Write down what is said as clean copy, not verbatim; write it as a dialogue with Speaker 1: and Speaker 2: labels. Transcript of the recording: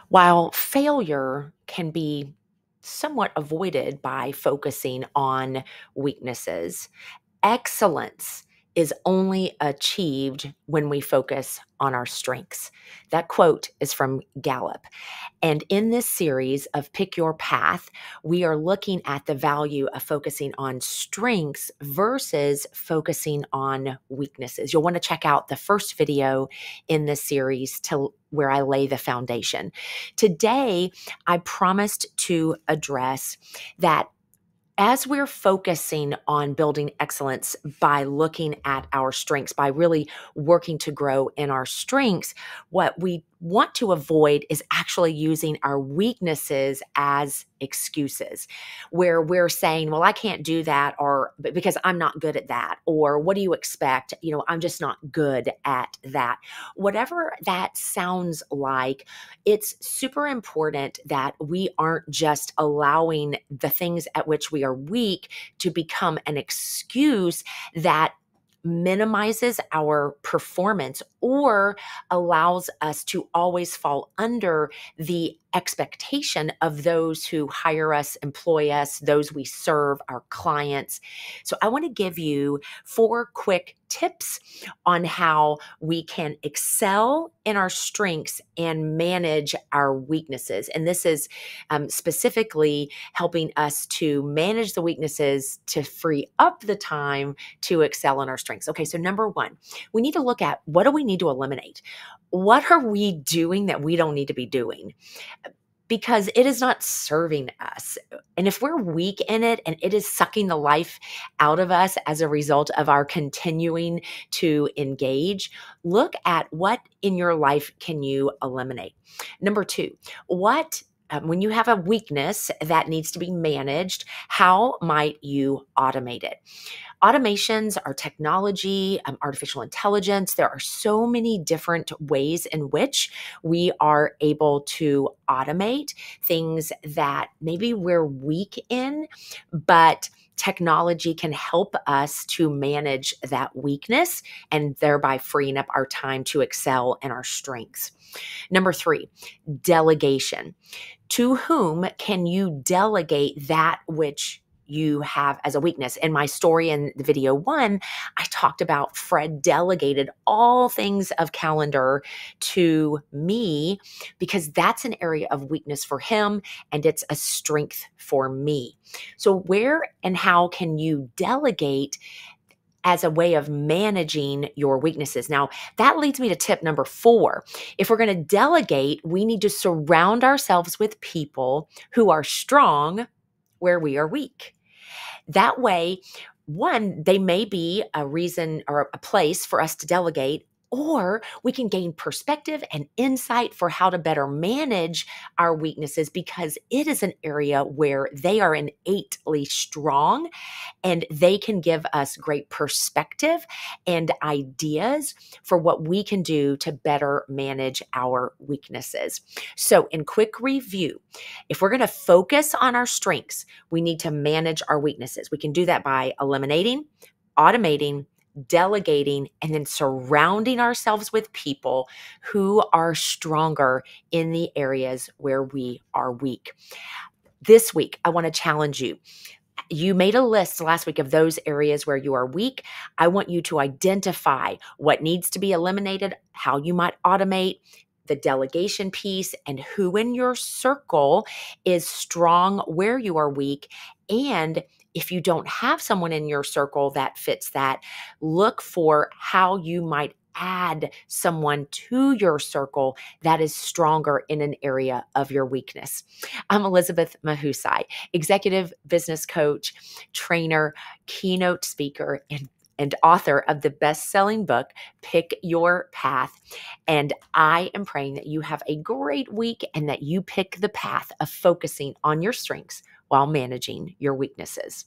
Speaker 1: While failure can be somewhat avoided by focusing on weaknesses, excellence is only achieved when we focus on our strengths. That quote is from Gallup. And in this series of Pick Your Path, we are looking at the value of focusing on strengths versus focusing on weaknesses. You'll want to check out the first video in this series to where I lay the foundation. Today, I promised to address that as we're focusing on building excellence by looking at our strengths, by really working to grow in our strengths, what we want to avoid is actually using our weaknesses as excuses, where we're saying, well, I can't do that, or because I'm not good at that, or what do you expect? I'm just not good at that. Whatever that sounds like, it's super important that we aren't just allowing the things at which we are weak to become an excuse that minimizes our performance or allows us to always fall under the expectation of those who hire us, employ us, those we serve, our clients. So I want to give you 4 quick tips on how we can excel in our strengths and manage our weaknesses. And this is specifically helping us to manage the weaknesses to free up the time to excel in our strengths. Okay, so number 1, we need to look at what do we need to eliminate? What are we doing that we don't need to be doing? Because it is not serving us. And if we're weak in it and it is sucking the life out of us as a result of our continuing to engage, look at what in your life can you eliminate. Number 2, when you have a weakness that needs to be managed, how might you automate it? Automations are technology, artificial intelligence. There are so many different ways in which we are able to automate things that maybe we're weak in, but technology can help us to manage that weakness and thereby freeing up our time to excel in our strengths. Number 3, delegation. To whom can you delegate that which you have as a weakness? In my story in the video 1, I talked about Fred delegated all things of calendar to me because that's an area of weakness for him and it's a strength for me. So where and how can you delegate as a way of managing your weaknesses? Now, that leads me to tip number 4. If we're going to delegate, we need to surround ourselves with people who are strong where we are weak. That way, one, they may be a reason or a place for us to delegate, or we can gain perspective and insight for how to better manage our weaknesses because it is an area where they are innately strong and they can give us great perspective and ideas for what we can do to better manage our weaknesses. So, in quick review, if we're going to focus on our strengths, we need to manage our weaknesses. We can do that by eliminating, automating, delegating, and then surrounding ourselves with people who are stronger in the areas where we are weak. This week, I want to challenge you. You made a list last week of those areas where you are weak. I want you to identify what needs to be eliminated, how you might automate, the delegation piece, and who in your circle is strong where you are weak. And if you don't have someone in your circle that fits that, look for how you might add someone to your circle that is stronger in an area of your weakness. I'm Elizabeth Mahusai, executive business coach, trainer, keynote speaker, and author of the best-selling book, Pick Your Path. And I am praying that you have a great week and that you pick the path of focusing on your strengths while managing your weaknesses.